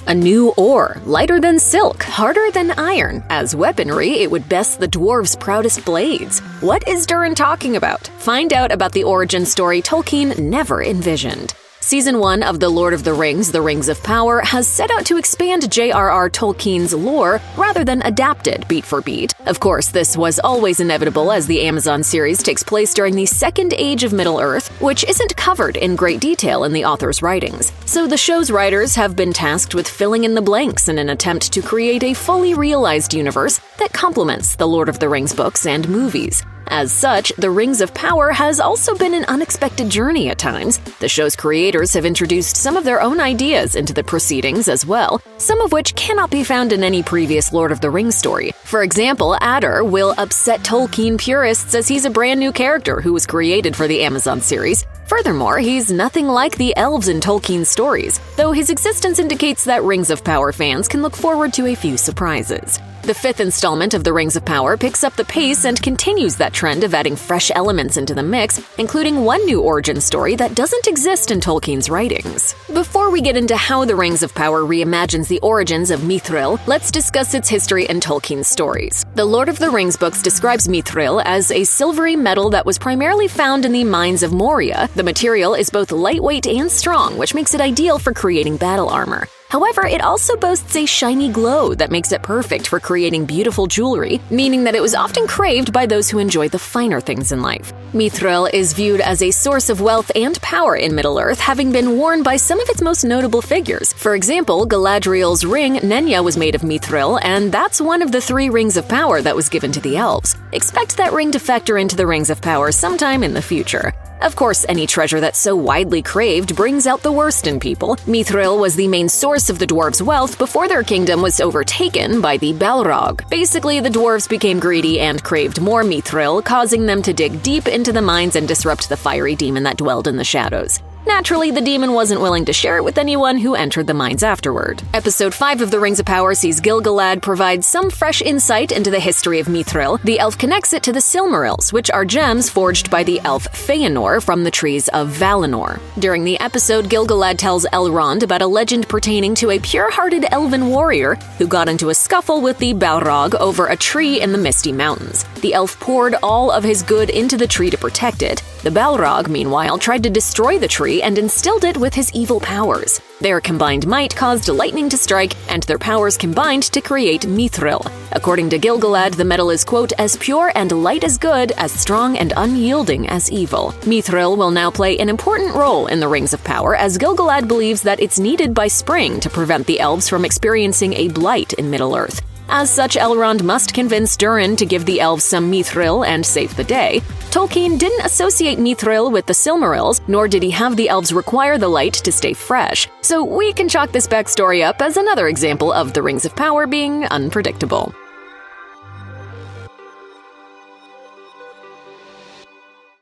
A new ore, lighter than silk, harder than iron. As weaponry, it would best the dwarves' proudest blades. What is Durin talking about? Find out about the origin story Tolkien never envisioned. Season 1 of The Lord of the Rings, The Rings of Power, has set out to expand J.R.R. Tolkien's lore rather than adapt it beat for beat. Of course, this was always inevitable as the Amazon series takes place during the Second Age of Middle-earth, which isn't covered in great detail in the author's writings. So the show's writers have been tasked with filling in the blanks in an attempt to create a fully realized universe that complements the Lord of the Rings books and movies. As such, The Rings of Power has also been an unexpected journey at times. The show's creators have introduced some of their own ideas into the proceedings as well, some of which cannot be found in any previous Lord of the Rings story. For example, J.R.R. will upset Tolkien purists as he's a brand new character who was created for the Amazon series. Furthermore, he's nothing like the elves in Tolkien's stories, though his existence indicates that Rings of Power fans can look forward to a few surprises. The 5th installment of The Rings of Power picks up the pace and continues that trend of adding fresh elements into the mix, including one new origin story that doesn't exist in Tolkien's writings. Before we get into how The Rings of Power reimagines the origins of Mithril, let's discuss its history in Tolkien's stories. The Lord of the Rings books describes Mithril as a silvery metal that was primarily found in the mines of Moria. The material is both lightweight and strong, which makes it ideal for creating battle armor. However, it also boasts a shiny glow that makes it perfect for creating beautiful jewelry, meaning that it was often craved by those who enjoy the finer things in life. Mithril is viewed as a source of wealth and power in Middle-earth, having been worn by some of its most notable figures. For example, Galadriel's ring, Nenya, was made of Mithril, and that's one of the 3 Rings of Power that was given to the elves. Expect that ring to factor into the Rings of Power sometime in the future. Of course, any treasure that's so widely craved brings out the worst in people. Mithril was the main source of the dwarves' wealth before their kingdom was overtaken by the Balrog. Basically, the dwarves became greedy and craved more Mithril, causing them to dig deep into the mines and disrupt the fiery demon that dwelled in the shadows. Naturally, the demon wasn't willing to share it with anyone who entered the mines afterward. Episode 5 of The Rings of Power sees Gil-galad provide some fresh insight into the history of Mithril. The elf connects it to the Silmarils, which are gems forged by the elf Feanor from the trees of Valinor. During the episode, Gil-galad tells Elrond about a legend pertaining to a pure-hearted elven warrior who got into a scuffle with the Balrog over a tree in the Misty Mountains. The elf poured all of his good into the tree to protect it. The Balrog, meanwhile, tried to destroy the tree and instilled it with his evil powers. Their combined might caused lightning to strike, and their powers combined to create Mithril. According to Gil-galad, the metal is, quote, as pure and light as good, as strong and unyielding as evil. Mithril will now play an important role in the Rings of Power, as Gil-galad believes that it's needed by spring to prevent the elves from experiencing a blight in Middle-earth. As such, Elrond must convince Durin to give the elves some Mithril and save the day. Tolkien didn't associate Mithril with the Silmarils, nor did he have the elves require the light to stay fresh. So we can chalk this backstory up as another example of the Rings of Power being unpredictable.